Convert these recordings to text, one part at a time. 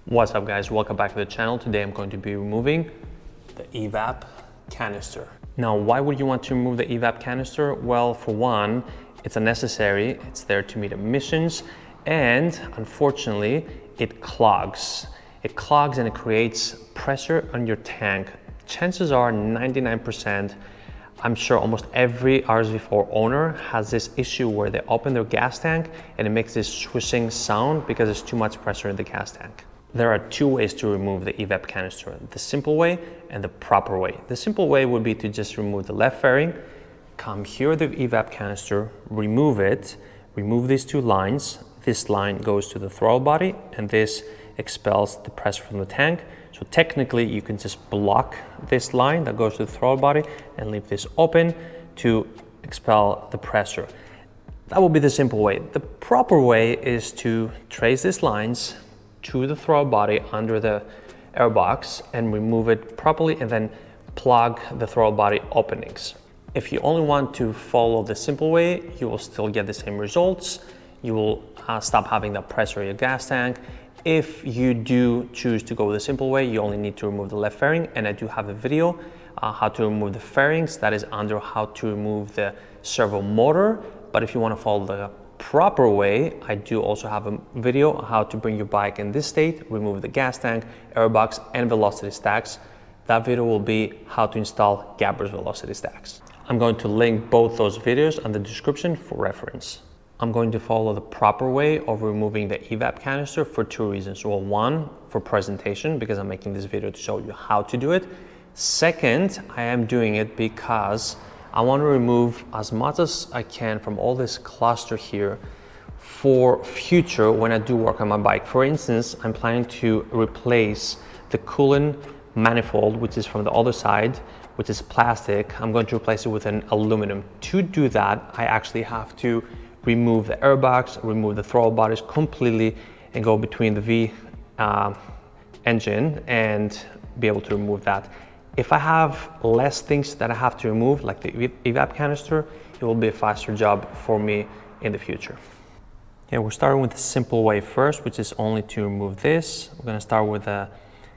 What's up guys, welcome back to the channel. Today I'm going to be removing the EVAP canister. Now, why would you want to remove the EVAP canister? Well, for one, it's unnecessary. It's there to meet emissions, and unfortunately, it clogs. It clogs and it creates pressure on your tank. Chances are 99%, I'm sure almost every RSV4 owner has this issue where they open their gas tank and it makes this swishing sound because there's too much pressure in the gas tank. There are two ways to remove the EVAP canister, the simple way and the proper way. The simple way would be to just remove the left fairing, come here the EVAP canister, remove it, remove these two lines. This line goes to the throttle body and this expels the pressure from the tank. So technically you can just block this line that goes to the throttle body and leave this open to expel the pressure. That will be the simple way. The proper way is to trace these lines to the throttle body under the airbox and remove it properly and then plug the throttle body openings. If you only want to follow the simple way, you will still get the same results. You will stop having that pressure in your gas tank. If you do choose to go the simple way, you only need to remove the left fairing, and I do have a video how to remove the fairings. That is under how to remove the servo motor. But if you want to follow the proper way, I do also have a video on how to bring your bike in this state, remove the gas tank, airbox, and velocity stacks. That video will be how to install Gabbers velocity stacks. I'm going to link both those videos in the description for reference. I'm going to follow the proper way of removing the EVAP canister for two reasons. Well, one, for presentation, because I'm making this video to show you how to do it. Second, I am doing it because I want to remove as much as I can from all this cluster here for future when I do work on my bike. For instance, I'm planning to replace the coolant manifold, which is from the other side, which is plastic. I'm going to replace it with an aluminum. To do that, I actually have to remove the airbox, remove the throttle bodies completely and go between the V engine and be able to remove that. If I have less things that I have to remove, like the EVAP canister, it will be a faster job for me in the future. Yeah, we're starting with the simple way first, which is only to remove this. We're gonna start with a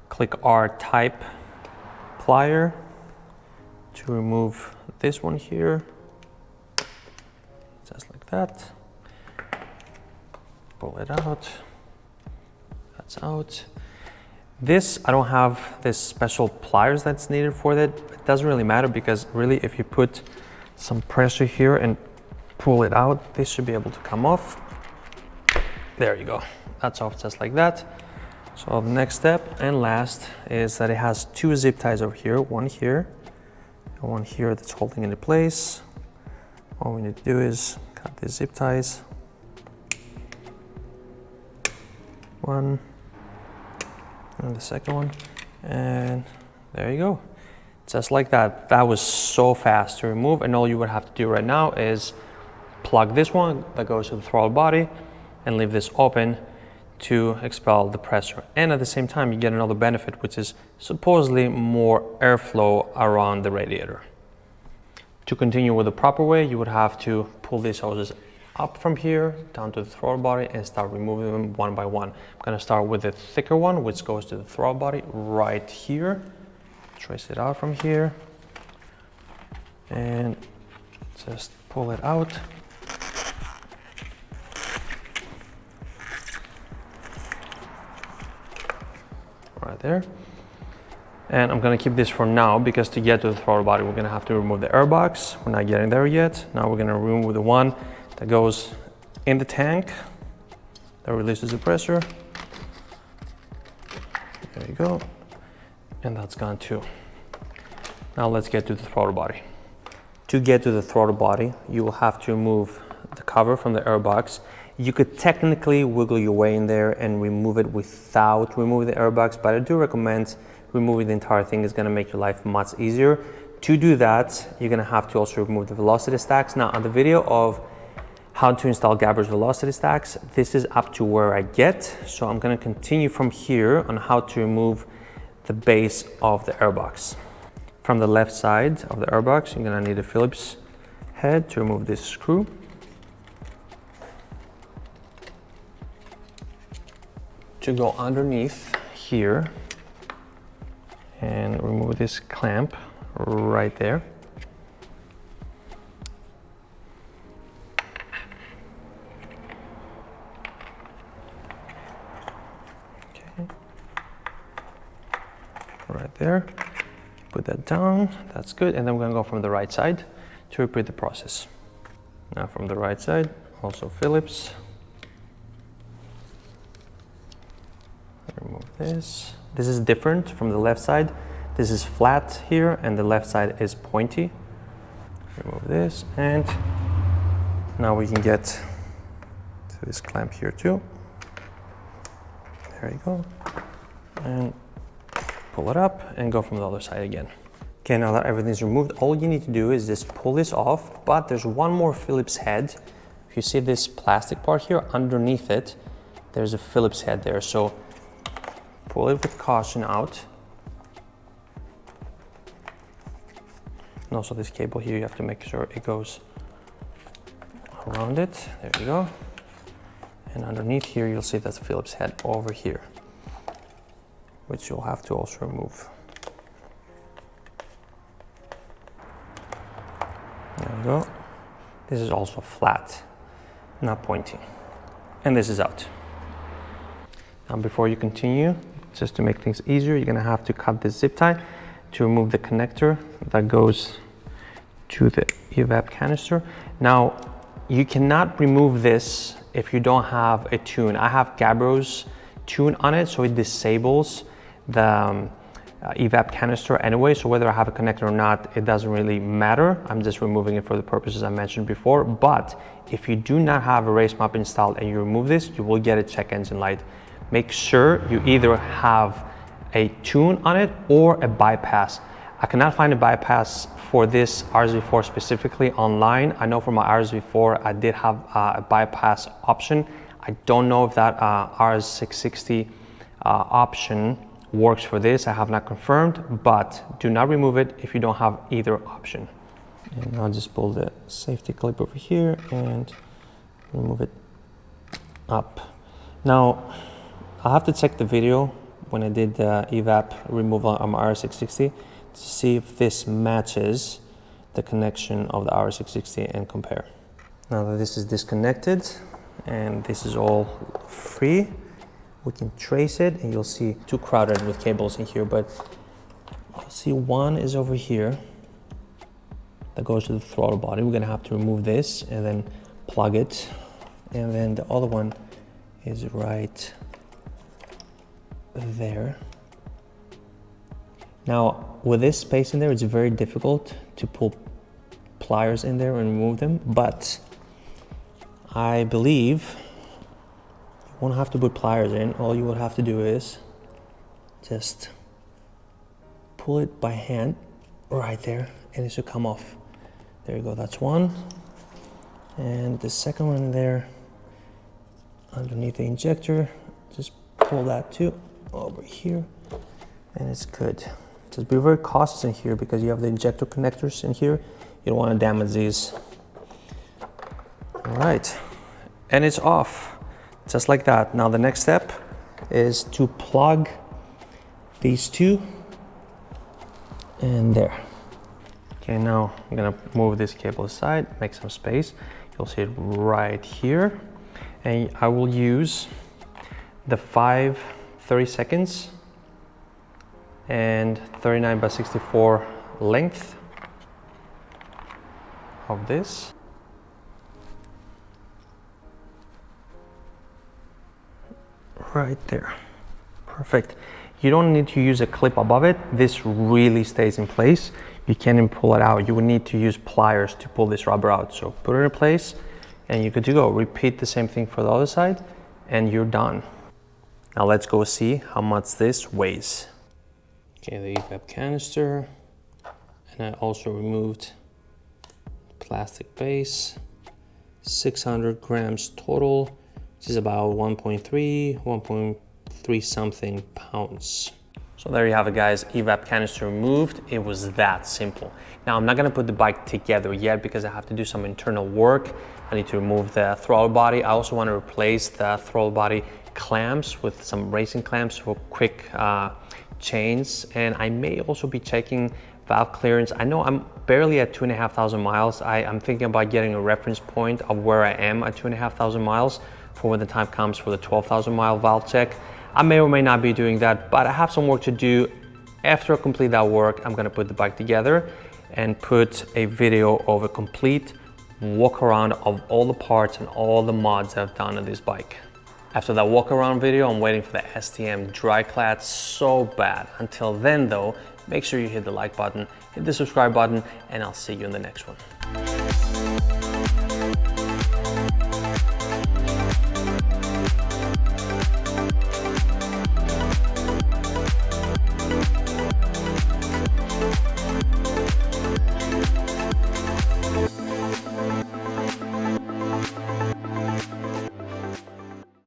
click R type plier to remove this one here. Just like that. Pull it out. That's out. This, I don't have this special pliers that's needed for that. It doesn't really matter because really if you put some pressure here and pull it out, this should be able to come off. There you go. That's off just like that. So the next step and last is that it has two zip ties over here, one here and one here that's holding it into place. All we need to do is cut the zip ties. One. And the second one, and there you go. Just like that. That was so fast to remove, and all you would have to do right now is plug this one that goes to the throttle body and leave this open to expel the pressure. And at the same time, you get another benefit, which is supposedly more airflow around the radiator. To continue with the proper way, you would have to pull these hoses up from here down to the throttle body and start removing them one by one. I'm gonna start with the thicker one, which goes to the throttle body right here. Trace it out from here and just pull it out. Right there. And I'm gonna keep this for now because to get to the throttle body, we're gonna have to remove the airbox. We're not getting there yet. Now we're gonna remove the one that goes in the tank that releases the pressure. There you go. And that's gone too. Now let's get to the throttle body. To get to the throttle body, you will have to remove the cover from the airbox. You could technically wiggle your way in there and remove it without removing the airbox, but I do recommend removing the entire thing. Is gonna make your life much easier. To do that, you're gonna have to also remove the velocity stacks. Now on the video of how to install Gabbers velocity stacks, this is up to where I get. So I'm gonna continue from here on how to remove the base of the airbox. From the left side of the airbox, you're gonna need a Phillips head to remove this screw. to go underneath here and remove this clamp right there. Okay. Right there. Put that down, that's good. And then we're gonna go from the right side to repeat the process. Now from the right side, also Phillips. Remove this. This is different from the left side. This is flat here and the left side is pointy. Remove this, and now we can get to this clamp here too. There you go. And pull it up and go from the other side again. Okay, now that everything's removed, all you need to do is just pull this off, but there's one more Phillips head. If you see this plastic part here, underneath it, there's a Phillips head there. So pull it with caution out. And also this cable here, you have to make sure it goes around it. There you go. And underneath here, you'll see that's a Phillips head over here, which you'll have to also remove. There you go. This is also flat, not pointy. And this is out. Now before you continue, just to make things easier, you're gonna have to cut this zip tie to remove the connector that goes to the EVAP canister. Now, you cannot remove this if you don't have a tune. I have Gabbro's tune on it, so it disables the EVAP canister anyway, so whether I have a connector or not, it doesn't really matter. I'm just removing it for the purposes I mentioned before. But if you do not have a race map installed and you remove this, you will get a check engine light. Make sure you either have a tune on it or a bypass. I cannot find a bypass for this RSV4 specifically online. I know for my RSV4, I did have a bypass option. I don't know if that RS660 option works for this. I have not confirmed, but do not remove it if you don't have either option. And I'll just pull the safety clip over here and remove it up. Now, I'll have to check the video when I did the EVAP removal on my RS660 to see if this matches the connection of the RS660 and compare. Now that this is disconnected and this is all free, we can trace it, and you'll see too crowded with cables in here, but you'll see one is over here that goes to the throttle body. We're gonna have to remove this and then plug it, and then the other one is right there. Now with this space in there, it's very difficult to pull pliers in there and remove them, but I believe you won't have to put pliers in. All you would have to do is just pull it by hand right there and it should come off. There you go, that's one. And the second one there underneath the injector, just pull that too over here and it's good. Just be very cautious in here because you have the injector connectors in here. You don't want to damage these. All right, and it's off, just like that. Now the next step is to plug these two in there. Okay, now I'm gonna move this cable aside, make some space. You'll see it right here. And I will use the 5/30 seconds and 39/64 length of this. Right there, perfect. You don't need to use a clip above it. This really stays in place. You can't even pull it out. You would need to use pliers to pull this rubber out. So put it in place and you're good to go. Repeat the same thing for the other side and you're done. Now let's go see how much this weighs. Okay, the EVAP canister, and I also removed the plastic base. 600 grams total, which is about 1.3 something pounds. So there you have it, guys. EVAP canister removed. It was that simple. Now I'm not gonna put the bike together yet because I have to do some internal work. I need to remove the throttle body. I also want to replace the throttle body clamps with some racing clamps for quick chains, and I may also be checking valve clearance. I know I'm barely at 2,500 miles. I'm thinking about getting a reference point of where I am at 2,500 miles for when the time comes for the 12,000 mile valve check. I may or may not be doing that, but I have some work to do. After I complete that work, I'm gonna put the bike together and put a video of a complete walk around of all the parts and all the mods I've done on this bike. After that walk around video, I'm waiting for the STM dry clad so bad. Until then though, make sure you hit the like button, hit the subscribe button, and I'll see you in the next one.